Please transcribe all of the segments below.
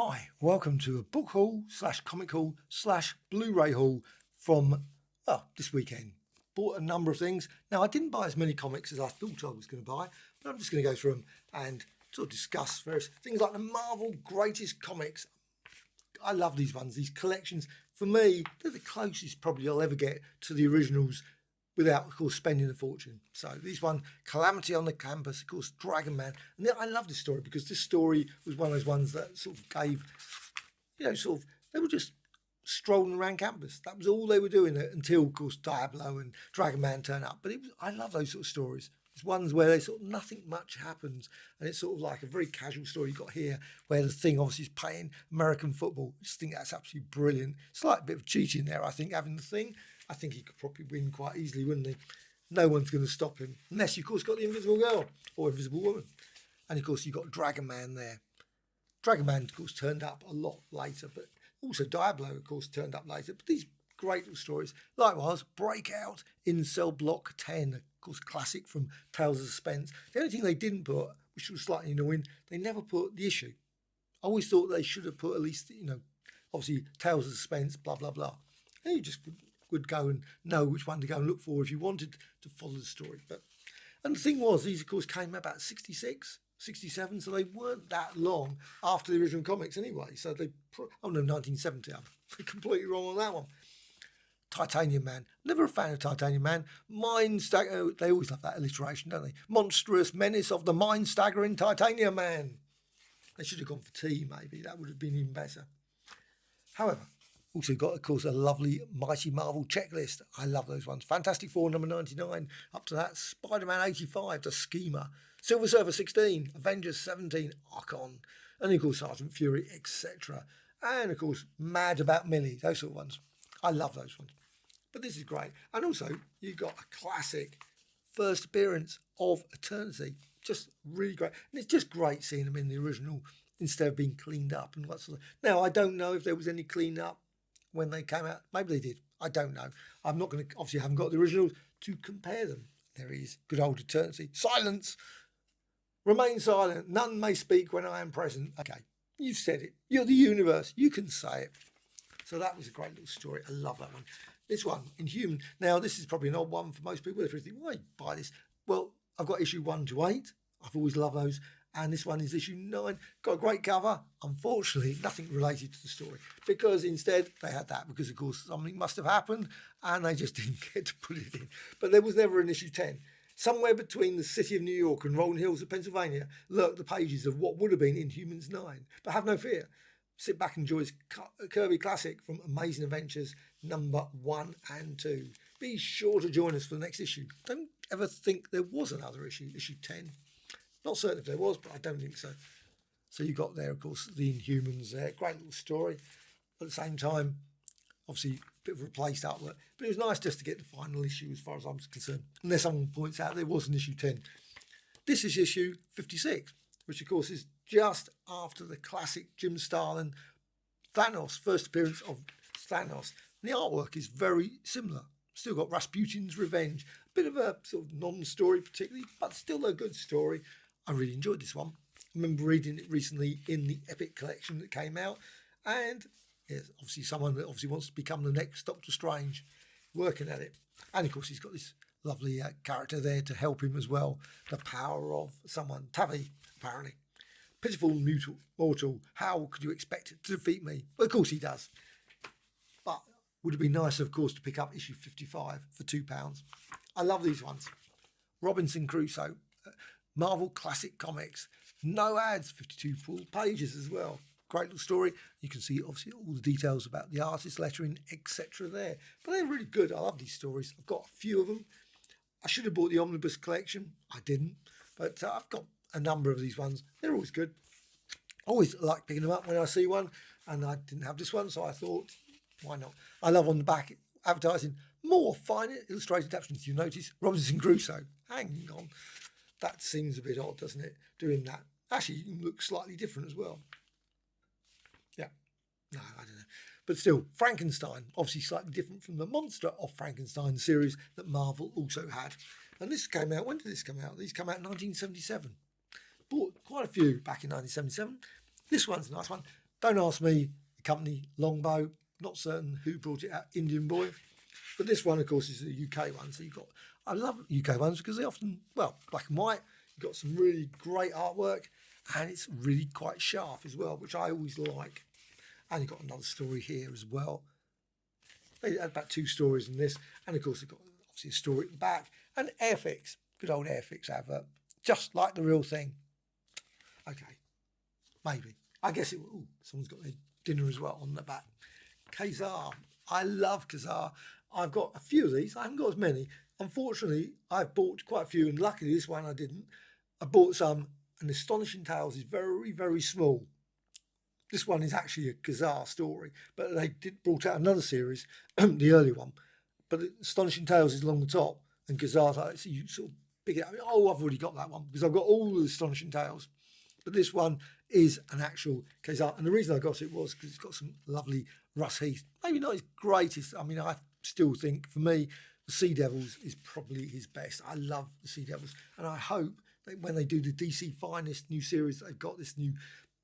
Hi, welcome to a book haul / comic haul / Blu-ray haul from, this weekend. Bought a number of things. Now, I didn't buy as many comics as I thought I was going to buy, but I'm just going to go through them and sort of discuss various things like the Marvel Greatest Comics. I love these ones, these collections. For me, they're the closest probably I'll ever get to the originals without, of course, spending a fortune. So this one, Calamity on the Campus, of course, Dragon Man. And I love this story because this story was one of those ones that sort of gave, they were just strolling around campus. That was all they were doing until, of course, Diablo and Dragon Man turn up. But I love those sort of stories. It's ones where they sort of nothing much happens, and it's sort of like a very casual story you got here, where the Thing obviously is playing American football. I just think that's absolutely brilliant. It's like a bit of cheating there, I think, having the Thing. I think he could probably win quite easily, wouldn't he? No one's going to stop him, unless you, of course, got the Invisible Girl or Invisible Woman. And, of course, you've got Dragon Man there. Dragon Man, of course, turned up a lot later, but also Diablo, of course, turned up later. But these great little stories. Likewise, Breakout in Cell Block 10, of course, classic from Tales of Suspense. The only thing they didn't put, which was slightly annoying, they never put the issue. I always thought they should have put at least, obviously Tales of Suspense, blah, blah, blah. And you just would go and know which one to go and look for if you wanted to follow the story. And the thing was, these, of course, came out about 66, 67, so they weren't that long after the original comics anyway. So 1970. I'm completely wrong on that one. Titanium Man. Never a fan of Titanium Man. They always love that alliteration, don't they? Monstrous menace of the mind-staggering Titanium Man. They should have gone for T, maybe. That would have been even better. However, also got, of course, a lovely Mighty Marvel checklist. I love those ones. Fantastic Four, number 99. Up to that, Spider-Man 85, The Schemer. Silver Surfer 16. Avengers 17, Archon. And, of course, Sergeant Fury, etc. And, of course, Mad About Millie. Those sort of ones. I love those ones. But this is great. And also, you've got a classic first appearance of Eternity. Just really great. And it's just great seeing them in the original instead of being cleaned up and what sort of. Now, I don't know if there was any clean up when they came out. Maybe they did. I don't know. I'm not going to, obviously, I haven't got the originals to compare them. There he is. Good old Eternity. Silence. Remain silent. None may speak when I am present. Okay. You've said it. You're the universe. You can say it. So that was a great little story. I love that one. This one, Inhumans. Now, this is probably an odd one for most people. They think, why buy this? Well, I've got issue 1 to 8. I've always loved those. And this one is issue 9. Got a great cover. Unfortunately, nothing related to the story. Because instead, they had that. Because, of course, something must have happened. And they just didn't get to put it in. But there was never an issue 10. Somewhere between the city of New York and Rolling Hills of Pennsylvania lurked the pages of what would have been Inhumans 9. But have no fear. Sit back and enjoy this Kirby classic from Amazing Adventures number 1 and 2. Be sure to join us for the next issue. Don't ever think there was another issue 10. Not certain if there was, but I don't think so. So you got there, of course, the Inhumans there. Great little story. But at the same time, obviously, a bit of replaced artwork. But it was nice just to get the final issue as far as I'm concerned. Unless someone points out there was an issue 10. This is issue 56, which, of course, is just after the classic Jim Starlin Thanos, first appearance of Thanos. And the artwork is very similar. Still got Rasputin's Revenge. A bit of a sort of non-story particularly, but still a good story. I really enjoyed this one. I remember reading it recently in the Epic collection that came out. And it's obviously someone that obviously wants to become the next Doctor Strange, working at it. And of course, he's got this lovely character there to help him as well. The power of someone, Tavi, apparently. Pitiful mortal, how could you expect it to defeat me? Well, of course he does. But would have been nice, of course, to pick up issue 55 for £2. I love these ones. Robinson Crusoe, Marvel Classic Comics. No ads, 52 full pages as well. Great little story. You can see, obviously, all the details about the artist lettering, etc. there. But they're really good. I love these stories. I've got a few of them. I should have bought the Omnibus collection. I didn't. But I've got a number of these ones. They're always good. I always like picking them up when I see one, and I didn't have this one, so I thought, why not? I love on the back advertising more fine illustrated adaptations. You notice Robinson Crusoe. Hang on, that seems a bit odd, doesn't it? Doing that. Actually, you look slightly different as well. Yeah, no, I don't know, but still, Frankenstein, obviously slightly different from the Monster of Frankenstein series that Marvel also had. And this came out. When did this come out? These came out in 1977. Bought quite a few back in 1977. This one's a nice one. Don't ask me, the company Longbow, not certain who brought it out, Indian Boy. But this one, of course, is a UK one. So I love UK ones because they often, well, black and white, you've got some really great artwork and it's really quite sharp as well, which I always like. And you've got another story here as well. They had about 2 stories in this. And of course, they've got obviously a story at the back. And Airfix, good old Airfix advert, just like the real thing. Okay, maybe. I guess it will. Ooh, someone's got their dinner as well on the back. Ka-zar. I love Ka-zar. I've got a few of these. I haven't got as many. Unfortunately, I've bought quite a few, and luckily this one I didn't. I bought some, and Astonishing Tales is very, very small. This one is actually a Ka-zar story, but they brought out another series, the early one. But Astonishing Tales is along the top, and Ka-zar's like, so you sort of pick it up. Oh, I've already got that one because I've got all the Astonishing Tales. But this one is an actual Ka-zar, and the reason I got it was because it's got some lovely Russ Heath. Maybe not his greatest. I mean, I still think for me, the Sea Devils is probably his best. I love the Sea Devils, and I hope that when they do the DC Finest new series, they've got this new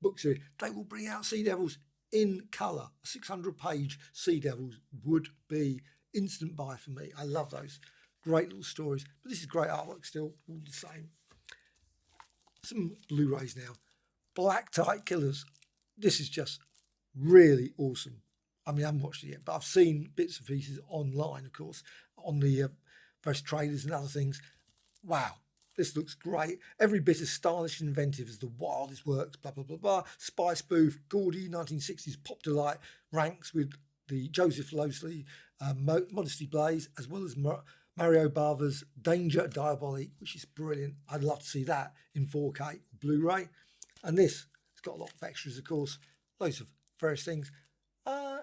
book series, they will bring out Sea Devils in colour. A 600-page Sea Devils would be instant buy for me. I love those. Great little stories. But this is great artwork still, all the same. Some Blu-rays now. Black Tight Killers. This is just really awesome. I mean, I haven't watched it yet, but I've seen bits and pieces online, of course, on the various trailers and other things. Wow, this looks great. Every bit as stylish and inventive as the wildest works, blah, blah, blah, blah. Spy spoof, gaudy 1960s pop delight ranks with the Joseph Losley, Modesty Blaze, as well as Mario Bava's Danger Diabolique, which is brilliant. I'd love to see that in 4K Blu-ray. And this, it's got a lot of extras, of course, loads of various things.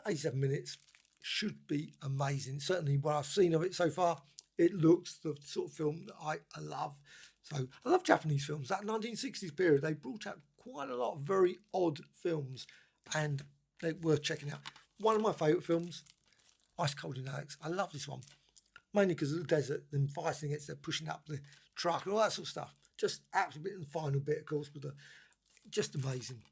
87 minutes, should be amazing. Certainly what I've seen of it so far, it looks the sort of film that I love. So I love Japanese films. That 1960s period, they brought out quite a lot of very odd films and they're worth checking out. One of my favourite films, Ice Cold in Alex. I love this one, mainly because of the desert, them fighting against them, pushing up the truck and all that sort of stuff. Just absolutely the final bit, of course, with just amazing.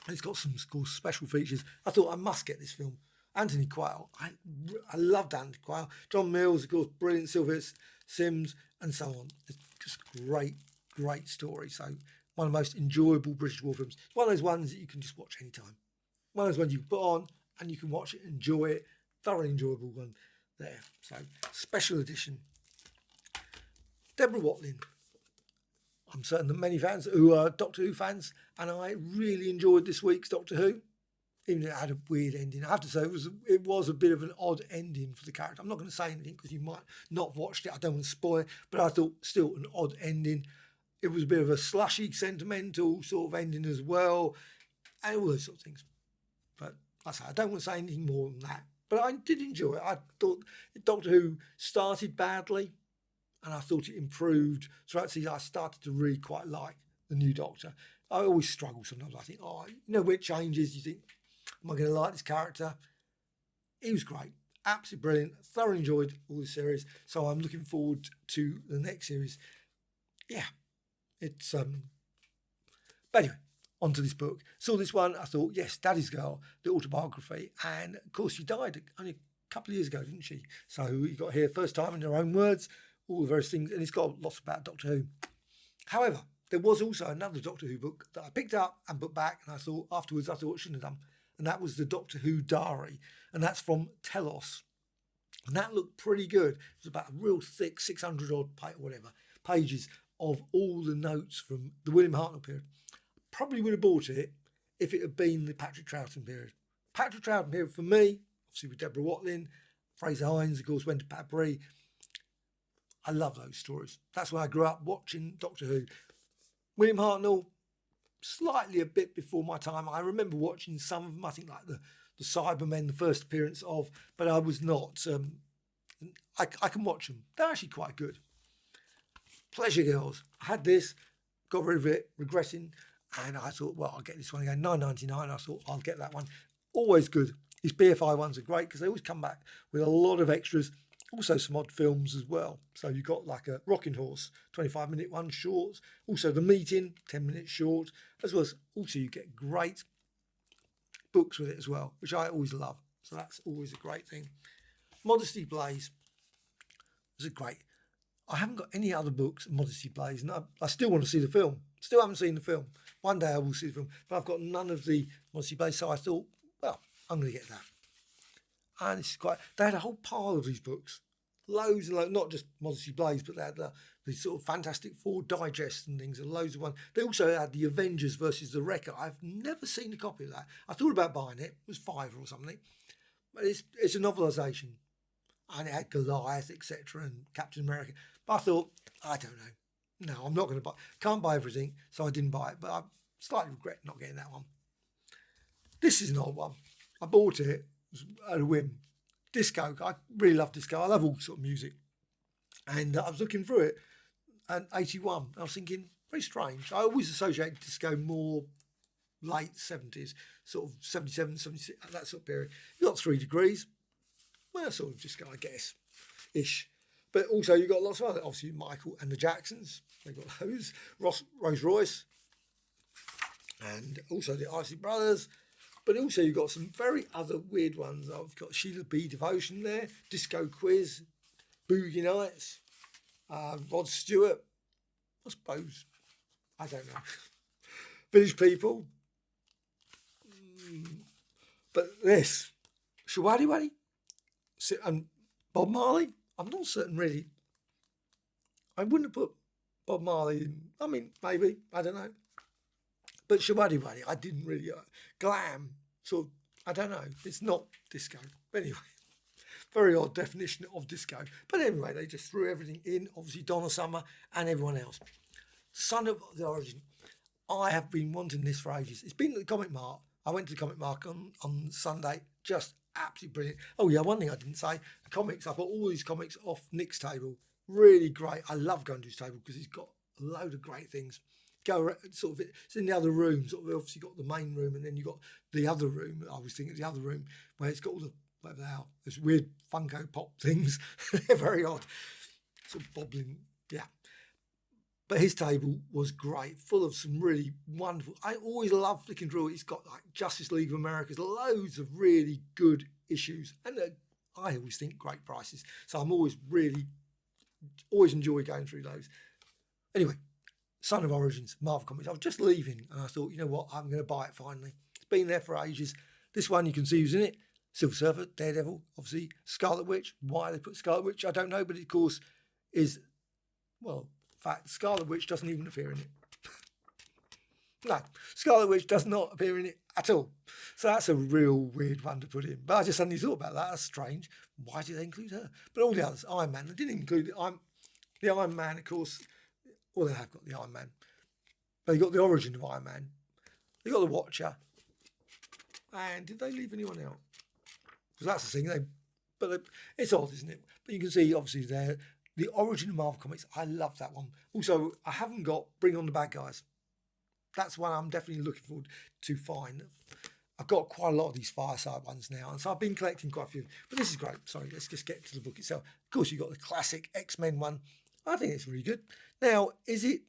It's got some cool special features. I thought I must get this film. Anthony Quayle. I loved Anthony Quayle. John Mills, of course, brilliant. Sylvia Sims, and so on. It's just great, great story. So one of the most enjoyable British war films. It's one of those ones that you can just watch anytime. One of those ones you put on and you can watch it, enjoy it. Thoroughly enjoyable one there. So special edition. Deborah Watling. I'm certain that many fans who are Doctor Who fans, and I really enjoyed this week's Doctor Who, even though it had a weird ending. I have to say it was a bit of an odd ending for the character. I'm not going to say anything because you might not have watched it. I don't want to spoil it, but I thought still an odd ending. It was a bit of a slushy, sentimental sort of ending as well, and all those sort of things. But like I say, I don't want to say anything more than that. But I did enjoy it. I thought Doctor Who started badly, and I thought it improved. So actually, I started to really quite like the new Doctor. I always struggle sometimes. I think, when it changes, you think, am I going to like this character? He was great. Absolutely brilliant. Thoroughly enjoyed all the series. So I'm looking forward to the next series. Yeah, it's... But anyway, onto this book. Saw this one. I thought, yes, Daddy's Girl, the autobiography. And, of course, she died only a couple of years ago, didn't she? So you got here first time in her own words, all the various things, and it's got lots about Doctor Who. However, there was also another Doctor Who book that I picked up and put back, and I thought afterwards I shouldn't have done, and that was the Doctor Who Diary, and that's from Telos, and that looked pretty good. It was about a real thick 600 odd pages of all the notes from the William Hartnell period. Probably would have bought it if it had been the Patrick Troughton period. Patrick Troughton period for me, obviously with Deborah Watling, Fraser Hines, of course, went to Padbury. I love those stories. That's when I grew up watching Doctor Who. William Hartnell, slightly a bit before my time. I remember watching some of them, I think like the Cybermen, the first appearance of, but I was not. I can watch them. They're actually quite good. Pleasure Girls. I had this, got rid of it, regressing, and I thought, well, I'll get this one again. $9.99. I thought, I'll get that one. Always good. These BFI ones are great because they always come back with a lot of extras. Also some odd films as well. So you've got like a Rocking Horse, 25-minute one, shorts. Also The Meeting, 10 minutes short. As well as also you get great books with it as well, which I always love. So that's always a great thing. Modesty Blaze was a great. I haven't got any other books, Modesty Blaze, and I still want to see the film. Still haven't seen the film. One day I will see the film, but I've got none of the Modesty Blaze, so I thought, well, I'm going to get that. And it's quite. They had a whole pile of these books, loads and loads, not just Modesty Blaze, but they had the sort of Fantastic Four digest and things, and loads of ones. They also had the Avengers versus the Wrecker. I've never seen a copy of that. I thought about buying it. It was £5 or something, but it's a novelisation, and it had Goliath, etc., and Captain America. But I thought, I don't know. No, I'm not going to buy. Can't buy everything, so I didn't buy it. But I slightly regret not getting that one. This is an old one. I bought it at a whim. Disco. I really love disco. I love all sort of music. And I was looking through it, and 81. I was thinking, very strange. I always associate disco more late 70s, sort of 77, 76, that sort of period. You got 3 Degrees. Well, sort of disco, I guess, ish. But also you got lots of other, obviously Michael and the Jacksons. They got those. Rolls Royce, and also the Isley Brothers. But also you've got some very other weird ones. I've got Sheila B. Devotion there, Disco Quiz, Boogie Nights, Rod Stewart, I suppose, I don't know, Village People. But this, Shawadi Waddy, and Bob Marley, I'm not certain really. I wouldn't have put Bob Marley in, I mean, maybe, I don't know. But Shawadi Waddy, I didn't really. Glam, sort of, I don't know. It's not disco. But anyway, very odd definition of disco. But anyway, they just threw everything in. Obviously, Donna Summer and everyone else. Son of the Origin. I have been wanting this for ages. It's been at the Comic Mart. I went to the Comic Mart on Sunday. Just absolutely brilliant. Oh yeah, one thing I didn't say. The comics. I bought all these comics off Nick's table. Really great. I love going to his table because he's got a load of great things. Go around, sort of, it's in the other room. Sort of, obviously got the main room, and then you got the other room. I was thinking the other room where it's got all the whatever they are, those weird Funko Pop things. They're very odd, sort of bobbling. Yeah, but his table was great, full of some really wonderful. I always love flicking through it. It's got like Justice League of America's, loads of really good issues, and I always think great prices. So I'm always enjoy going through those. Anyway. Son of Origins, Marvel Comics. I was just leaving and I thought, you know what, I'm going to buy it finally. It's been there for ages. This one you can see who's in it. Silver Surfer, Daredevil, obviously. Scarlet Witch. Why they put Scarlet Witch, I don't know, but it, of course, is, well, in fact, Scarlet Witch doesn't even appear in it. No, Scarlet Witch does not appear in it at all. So that's a real weird one to put in. But I just suddenly thought about that. That's strange. Why did they include her? But all the others, Iron Man, they didn't include it. The Iron Man, of course. Well, they have got the Iron Man. They got the origin of Iron Man. They got the Watcher. And did they leave anyone out? Because that's the thing. It's odd, isn't it? But you can see, obviously, there the origin of Marvel Comics. I love that one. Also, I haven't got Bring On the Bad Guys. That's one I'm definitely looking forward to find. I've got quite a lot of these Fireside ones now, and so I've been collecting quite a few. But this is great. Sorry, let's just get to the book itself. Of course, you've got the classic X-Men one. I think it's really good. Now, is it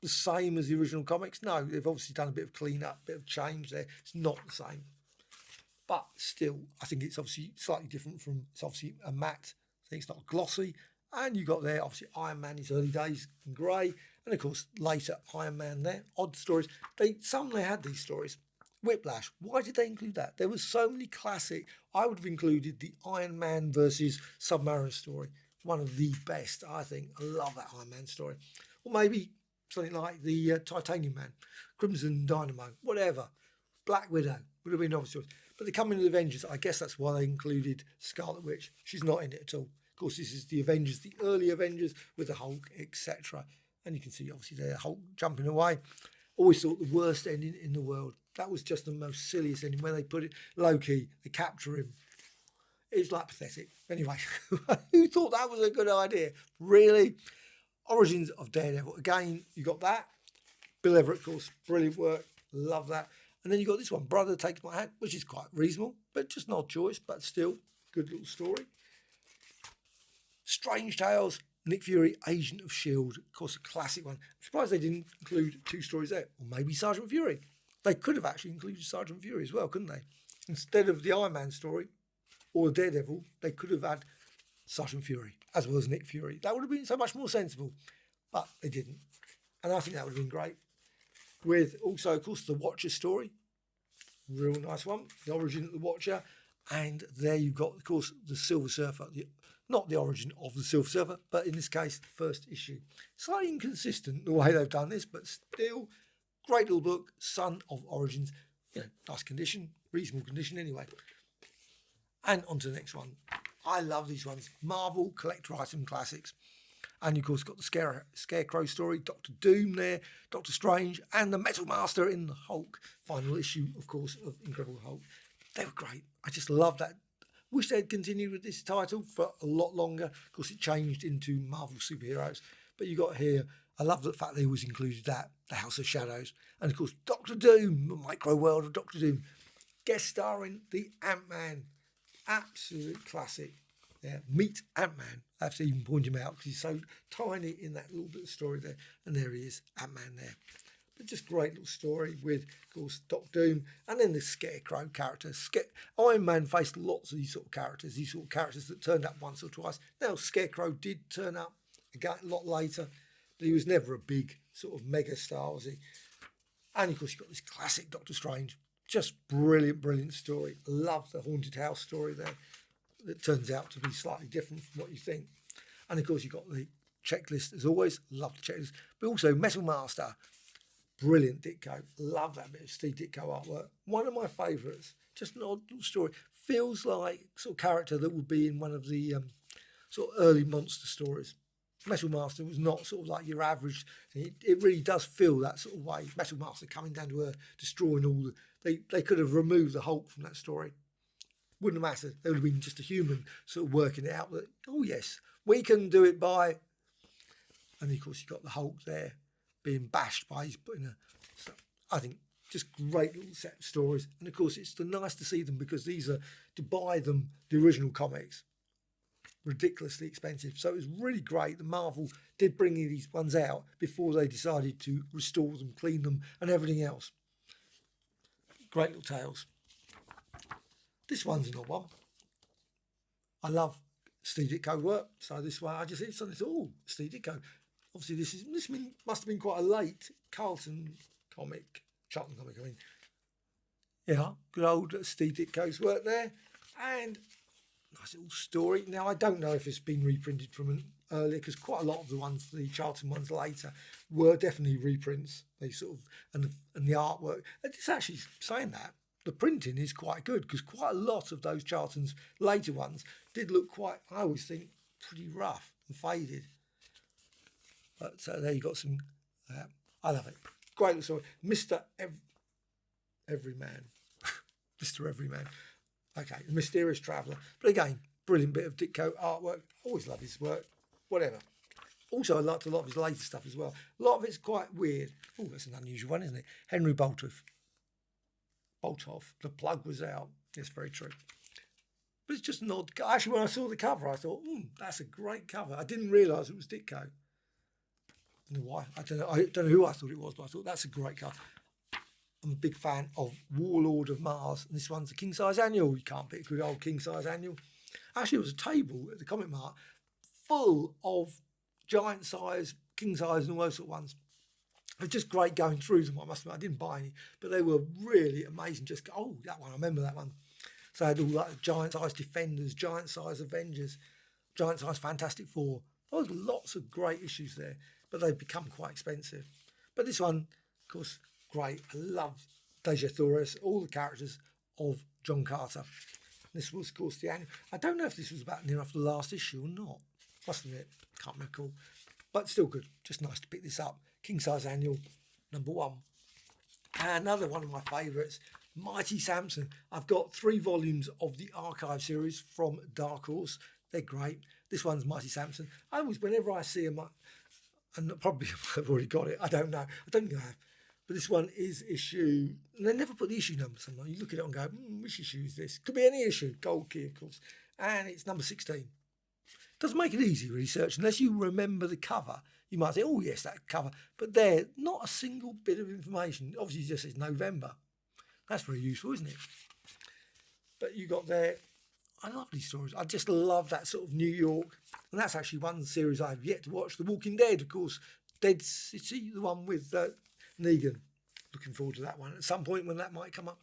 the same as the original comics? No, they've obviously done a bit of clean-up, bit of change there. It's not the same. But still, I think it's obviously slightly different from, it's obviously a matte. I think it's not glossy. And you got there, obviously, Iron Man, his early days in grey. And, of course, later Iron Man there. Odd stories. They had these stories. Whiplash. Why did they include that? There was so many classic. I would have included the Iron Man versus Submariner story. One of the best, I think. I love that Iron Man story. Or maybe something like the Titanium Man, Crimson Dynamo, whatever. Black Widow would have been obvious. But they come into the Avengers. I guess that's why they included Scarlet Witch. She's not in it at all. Of course, this is the Avengers, the early Avengers with the Hulk, etc. And you can see, obviously, there, Hulk jumping away. Always thought the worst ending in the world. That was just the most silliest ending. When they put it, Loki, they capture him. It's like pathetic. Anyway, who thought that was a good idea? Really? Origins of Daredevil. Again, you got that. Bill Everett, of course, brilliant work. Love that. And then you got this one, Brother Takes My Hand, which is quite reasonable, but just an odd choice, but still, good little story. Strange Tales, Nick Fury, Agent of S.H.I.E.L.D., of course, a classic one. I'm surprised they didn't include 2 stories there. Or maybe Sergeant Fury. They could have actually included Sergeant Fury as well, couldn't they? Instead of the Iron Man story or Daredevil, they could have had Sergeant Fury as well as Nick Fury. That would have been so much more sensible, but they didn't. And I think that would have been great. With also, of course, the Watcher story. Real nice one. The origin of the Watcher. And there you've got, of course, the Silver Surfer. Not the origin of the Silver Surfer, but in this case, the first issue. Slightly inconsistent the way they've done this, but still, great little book. Son of Origins. You know, nice condition. Reasonable condition anyway. And on to the next one. I love these ones. Marvel collector item classics. And of course got the Scarecrow story, Doctor Doom there, Doctor Strange, and the Metal Master in the Hulk. Final issue, of course, of Incredible Hulk. They were great. I just love that. Wish they'd continued with this title for a lot longer. Of course, it changed into Marvel Superheroes. But you got here, I love the fact they always included that, the House of Shadows. And of course, Doctor Doom, the micro world of Doctor Doom. Guest starring the Ant-Man. Absolute classic. Yeah, meet Ant-Man. I have to even point him out because he's so tiny in that little bit of story there. And there he is, Ant-Man there. But just great little story with, of course, Doctor Doom and then the Scarecrow character. Iron Man faced lots of these sort of characters that turned up once or twice. Now, Scarecrow did turn up again a lot later, but he was never a big sort of mega star, was he? And, of course, you've got this classic Doctor Strange. Just brilliant, brilliant story. Love the haunted house story there. That turns out to be slightly different from what you think. And of course, you've got the checklist as always. Love the checklist. But also Metal Master. Brilliant Ditko. Love that bit of Steve Ditko artwork. One of my favourites. Just an odd little story. Feels like sort of character that would be in one of the sort of early monster stories. Metal Master was not sort of like your average. It really does feel that sort of way. Metal Master coming down to Earth, destroying all the... They could have removed the Hulk from that story. Wouldn't have mattered. There would have been just a human sort of working it out that, oh yes, we can do it by... And of course you've got the Hulk there being bashed by his putting a... So I think just great little set of stories. And of course it's nice to see them because these are, to buy them, the original comics, ridiculously expensive. So it was really great that Marvel did bring these ones out before they decided to restore them, clean them and everything else. Great little tales. This one's an odd one. I love Steve Ditko work, so this one I just hit something. Oh, Steve Ditko. Obviously, this must have been quite a late Charlton comic. I mean, yeah, good old Steve Ditko's work there, and nice little story. Now I don't know if it's been reprinted from an earlier because quite a lot of the ones, the Charlton ones later, were definitely reprints. They sort of and the artwork. It's actually saying that. The printing is quite good because quite a lot of those Charlton's later ones did look quite, I always think, pretty rough and faded. But there you got some, I love it. Great little story. Mr. Everyman. Mr. Everyman. Okay, the Mysterious Traveller. But again, brilliant bit of Ditko artwork. Always love his work. Whatever. Also, I liked a lot of his later stuff as well. A lot of it's quite weird. Oh, that's an unusual one, isn't it? Henry Boltwood. Bolthoff. The plug was out. It's very true. But it's just an odd... Actually, when I saw the cover, I thought, that's a great cover. I didn't realise it was Ditko. I don't know why. I don't know who I thought it was, but I thought that's a great cover. I'm a big fan of Warlord of Mars. And this one's a king-size annual. You can't beat a good old king-size annual. Actually, it was a table at the Comic Mart full of giant-size, king-size and all those sort of ones. It was just great going through them. I must admit, I didn't buy any, but they were really amazing. Just, oh, that one, I remember that one. So I had all like giant-sized Defenders, giant-sized Avengers, giant-sized Fantastic Four. There was lots of great issues there, but they've become quite expensive. But this one, of course, great. I love Deja Thoris, all the characters of John Carter. This was, of course, the annual. I don't know if this was about near after the last issue or not. Must admit, can't recall. But still good. Just nice to pick this up. King size annual, #1. And another one of my favourites, Mighty Samson. I've got 3 volumes of the Archive series from Dark Horse. They're great. This one's Mighty Samson. I always, whenever I see them, and probably I've already got it. I don't know. I don't think I have. But this one is issue, and they never put the issue number sometimes. You look at it and go, which issue is this? Could be any issue. Gold key, of course. And it's number 16. Doesn't make it easy research unless you remember the cover. you might say, oh yes, that cover, but there, not a single bit of information. Obviously, it just says November. That's very useful, isn't it? But you got there. I love these stories. I just love that sort of New York. And that's actually one series I've yet to watch. The Walking Dead, of course. Dead City, the one with Negan. Looking forward to that one. At some point when that might come up.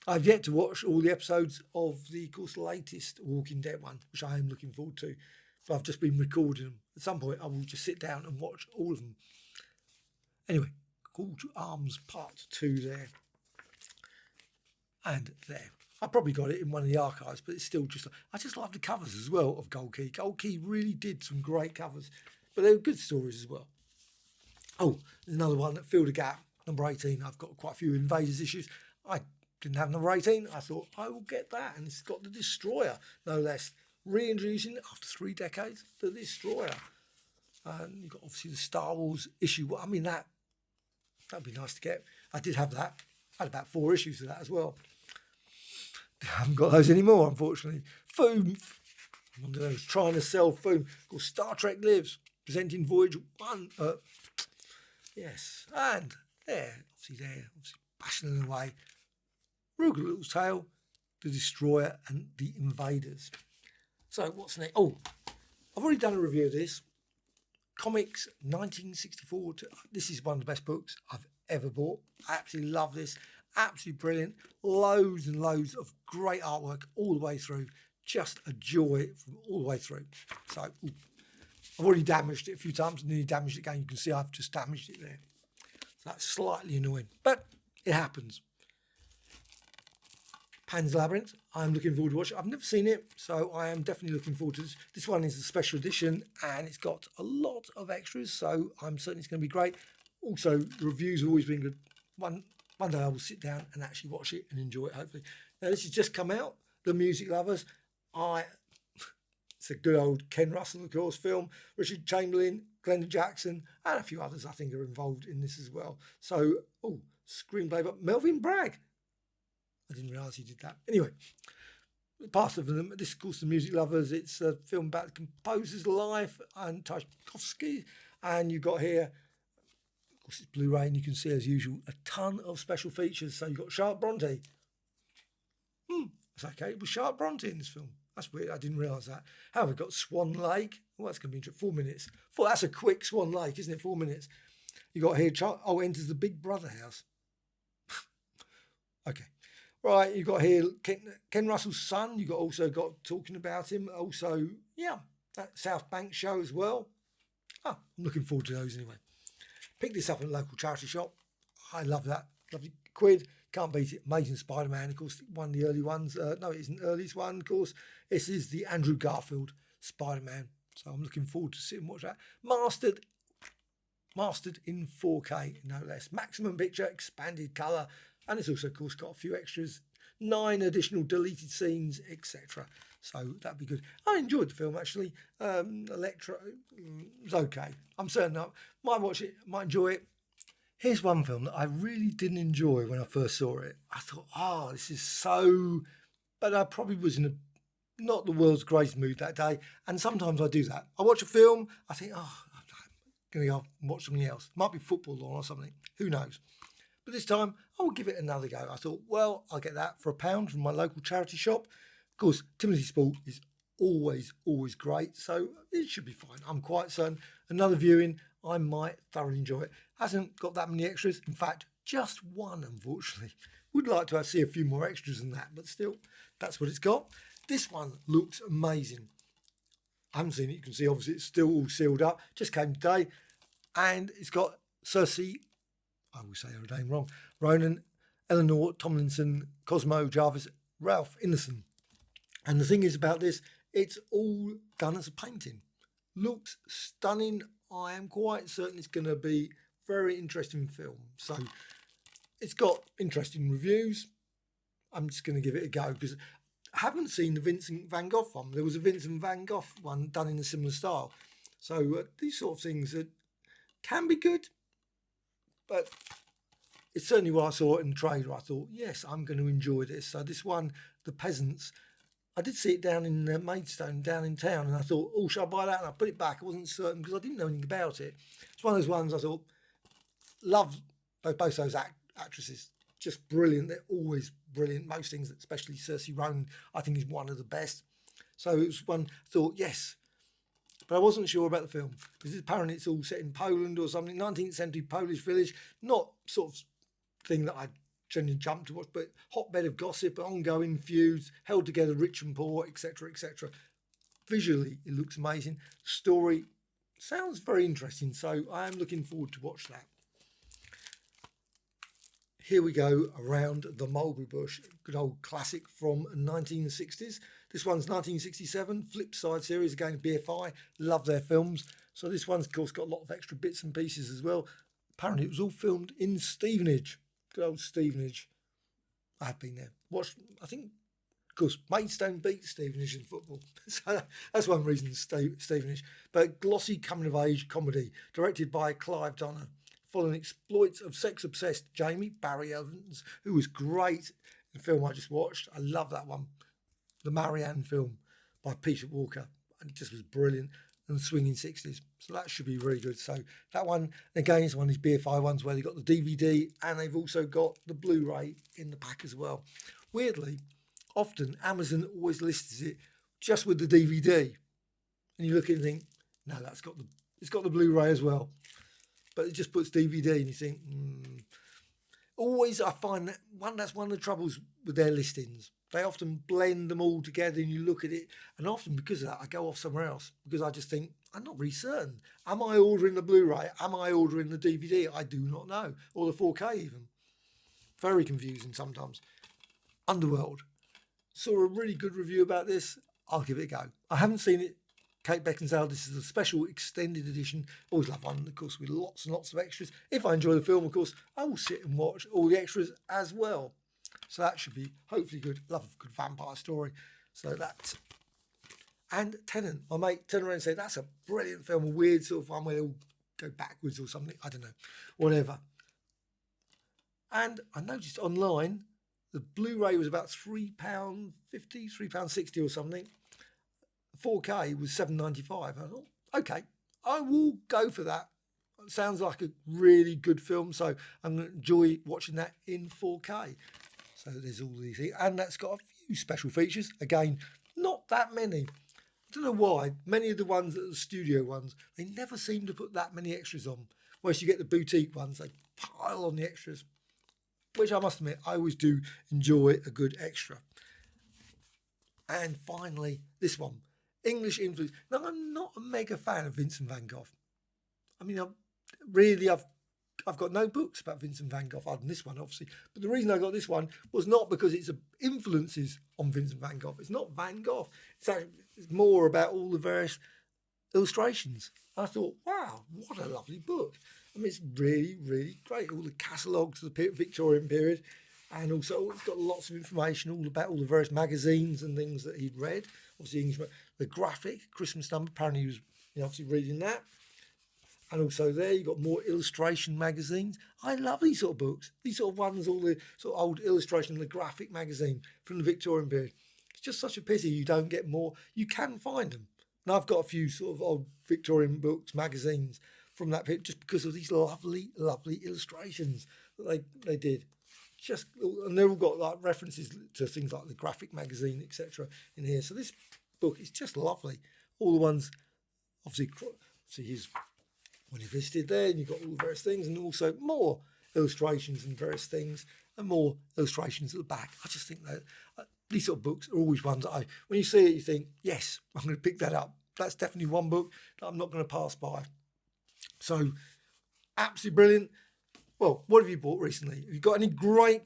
I've yet to watch all the episodes of the, of course, latest Walking Dead one, which I am looking forward to. So I've just been recording them. At some point I will just sit down and watch all of them. Anyway, Call to Arms Part 2 there. And there. I probably got it in one of the archives, but it's still just... I just love the covers as well of Gold Key. Gold Key really did some great covers, but they were good stories as well. Oh, there's another one that filled a gap. Number 18. I've got quite a few Invaders issues. I didn't have number 18. I thought, I will get that. And it's got the Destroyer, no less. Reintroducing, after 3 decades, the Destroyer. And you've got obviously the Star Wars issue. I mean, that'd be nice to get. I did have that. I had about 4 issues of that as well. I haven't got those anymore, unfortunately. Foom. One of those trying to sell Foom. Called Star Trek Lives, presenting Voyage 1. Yes. And obviously bashing away. Rugal Little Tale, the Destroyer, and the Invaders. So what's next? Oh, I've already done a review of this. Comics 1964. This is one of the best books I've ever bought. I absolutely love this. Absolutely brilliant. Loads and loads of great artwork all the way through. Just a joy from all the way through. So I've already damaged it a few times. Nearly damaged it again. You can see I've just damaged it there. So that's slightly annoying, but it happens. Pan's Labyrinth. I'm looking forward to watching. I've never seen it, so I am definitely looking forward to this. This one is a special edition, and it's got a lot of extras, so I'm certain it's going to be great. Also, the reviews have always been good. One day I will sit down and actually watch it and enjoy it, hopefully. Now, this has just come out, The Music Lovers. It's a good old Ken Russell, of course, film. Richard Chamberlain, Glenda Jackson, and a few others I think are involved in this as well. So, screenplay, but Melvin Bragg. I didn't realise he did that. Anyway, part of them, this, of course, The Music Lovers. It's a film about the composer's life and Tchaikovsky. And you've got here, of course, it's Blu-ray, and you can see, as usual, a ton of special features. So you've got Charlotte Bronte. That's okay. It was Charlotte Bronte in this film. That's weird. I didn't realise that. However, we've got Swan Lake. Well, that's going to be interesting. 4 minutes. That's a quick Swan Lake, isn't it? 4 minutes. You got here, enters the Big Brother house. Okay. Right, you've got here Ken Russell's son. You've also got talking about him. Also, that South Bank show as well. I'm looking forward to those anyway. Pick this up at a local charity shop. I love that. Lovely quid. Can't beat it. Amazing Spider-Man, of course, one of the early ones. No, it isn't the earliest one, of course. This is the Andrew Garfield Spider-Man. So I'm looking forward to sitting and watch that. Mastered in 4K, no less. Maximum picture, expanded colour. And it's also, of course, got a few extras. 9 additional deleted scenes, etc. So that'd be good. I enjoyed the film, actually. Electro was okay. I'm certain I might watch it, might enjoy it. Here's one film that I really didn't enjoy when I first saw it. I thought, this is so... But I probably was in not the world's greatest mood that day. And sometimes I do that. I watch a film, I think, I'm going to go and watch something else. Might be football on or something. Who knows? But this time, I will give it another go. I thought, well, I'll get that for £1 from my local charity shop. Of course, Timothy Spall is always great, so it should be fine. I'm quite certain. Another viewing, I might thoroughly enjoy it. Hasn't got that many extras. In fact, just one, unfortunately. Would like to see a few more extras than that, but still, that's what it's got. This one looks amazing. I haven't seen it. You can see, obviously, it's still all sealed up. Just came today. And it's got Cersei, I will say her name wrong, Ronan, Eleanor Tomlinson, Cosmo Jarvis, Ralph Ineson. And the thing is about this, it's all done as a painting. Looks stunning. I am quite certain it's going to be a very interesting film. So it's got interesting reviews. I'm just going to give it a go because I haven't seen the Vincent van Gogh one. There was a Vincent van Gogh one done in a similar style. So these sort of things can be good. But it's certainly what I saw in the trailer. I thought, yes, I'm going to enjoy this. So this one, The Peasants, I did see it down in Maidstone, down in town, and I thought, oh, shall I buy that? And I put it back. I wasn't certain because I didn't know anything about it. It's one of those ones I thought, love both those actresses. Just brilliant. They're always brilliant. Most things, especially Saoirse Ronan, I think is one of the best. So it was one I thought, yes. But I wasn't sure about the film because apparently it's all set in Poland or something, 19th century Polish village. Not sort of thing that I generally jump to watch, but hotbed of gossip, ongoing feuds, held together rich and poor, etc., etc. Visually, it looks amazing. The story sounds very interesting, so I am looking forward to watch that. Here we go, Around the Mulberry Bush, good old classic from 1960s. This one's 1967, Flip Side series, again BFI, love their films. So this one's of course got a lot of extra bits and pieces as well. Apparently it was all filmed in Stevenage, good old Stevenage. I have been there. Watched, I think, of course, Maidstone beat Stevenage in football. So that's one reason Stevenage. But glossy coming-of-age comedy, directed by Clive Donner, following exploits of sex-obsessed Jamie Barry Evans, who was great in the film I just watched. I love that one. The Marianne film by Peter Walker. It just was brilliant. And swinging 60s. So that should be really good. So that one, again, is one of these BFI ones where they've got the DVD and they've also got the Blu-ray in the pack as well. Weirdly, often Amazon always lists it just with the DVD. And you look at it and think, no, it's got the Blu-ray as well. But it just puts DVD and you think, Always I find that's one of the troubles with their listings. They often blend them all together and you look at it, and often because of that I go off somewhere else because I just think, I'm not really certain. Am I ordering the Blu-ray? Am I ordering the DVD? I do not know. Or the 4K even. Very confusing sometimes. Underworld. Saw a really good review about this. I'll give it a go. I haven't seen it. Kate Beckinsale, this is a special extended edition. Always love one, of course, with lots and lots of extras. If I enjoy the film, of course, I will sit and watch all the extras as well. So that should be hopefully good. Love a good vampire story. So that. And Tenet. My mate turned around and said, that's a brilliant film, a weird sort of one where they all go backwards or something. I don't know. Whatever. And I noticed online, the Blu-ray was about £3.50, £3.60 or something. 4K was $7.95. I thought, okay, I will go for that. It sounds like a really good film, so I'm going to enjoy watching that in 4K. So there's all these things, and that's got a few special features. Again, not that many. I don't know why. Many of the ones that are the studio ones, they never seem to put that many extras on. Whereas you get the boutique ones, they pile on the extras, which I must admit, I always do enjoy a good extra. And finally, this one. English influence. Now, I'm not a mega fan of Vincent van Gogh. I mean, I've got no books about Vincent van Gogh other than this one, obviously. But the reason I got this one was not because it's influences on Vincent van Gogh. It's not Van Gogh. It's more about all the various illustrations. I thought, wow, what a lovely book. I mean, it's really, really great. All the catalogues of the Victorian period. And also, it's got lots of information all about all the various magazines and things that he'd read. Obviously, English, the graphic Christmas number. Apparently, he was obviously reading that. And also there, you've got more illustration magazines. I love these sort of books. These sort of ones, all the sort of old illustration, the graphic magazine from the Victorian period. It's just such a pity you don't get more. You can find them. And I've got a few sort of old Victorian books, magazines from that period, just because of these lovely, lovely illustrations that they did. And they've all got like references to things like the graphic magazine, etc. in here. So this book is just lovely. All the ones, obviously his when he visited there, and you've got all the various things, and also more illustrations and various things, and more illustrations at the back. I just think that these sort of books are always ones that when you see it, you think, yes, I'm going to pick that up. That's definitely one book that I'm not going to pass by. So, absolutely brilliant. Well, what have you bought recently? Have you got any great,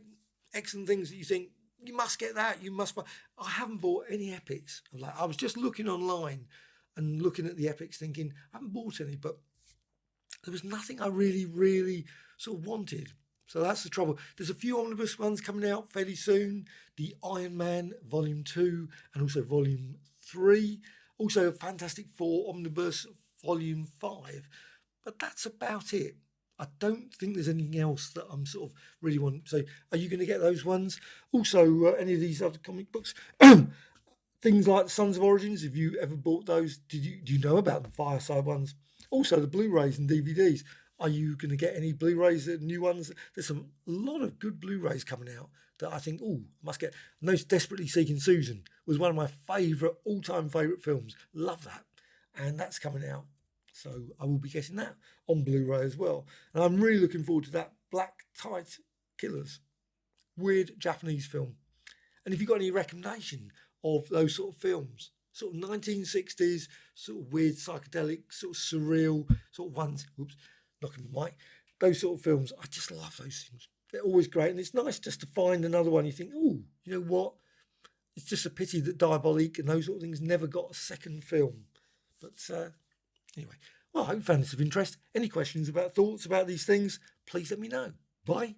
excellent things that you think, you must get that, you must buy? I haven't bought any epics. I was just looking online and looking at the epics thinking, I haven't bought any, but there was nothing I really, really sort of wanted. So that's the trouble. There's a few omnibus ones coming out fairly soon. The Iron Man Volume 2 and also Volume 3. Also Fantastic Four Omnibus Volume 5. But that's about it. I don't think there's anything else that I'm sort of really wanting. So are you going to get those ones? Also, any of these other comic books? Things like Sons of Origins, if you ever bought those, do you know about the Fireside ones? Also, the Blu-rays and DVDs. Are you going to get any Blu-rays, new ones? There's a lot of good Blu-rays coming out that I think, I must get. Most Desperately Seeking Susan was one of my all-time favourite films. Love that. And that's coming out. So I will be getting that on Blu-ray as well. And I'm really looking forward to that Black Tight Killers. Weird Japanese film. And if you've got any recommendation of those sort of films, sort of 1960s, sort of weird psychedelic, sort of surreal, sort of ones, knocking the mic, those sort of films, I just love those things. They're always great. And it's nice just to find another one. You think, you know what? It's just a pity that Diabolique and those sort of things never got a second film. But anyway, well, I hope you found this of interest. Any questions thoughts about these things, please let me know. Bye.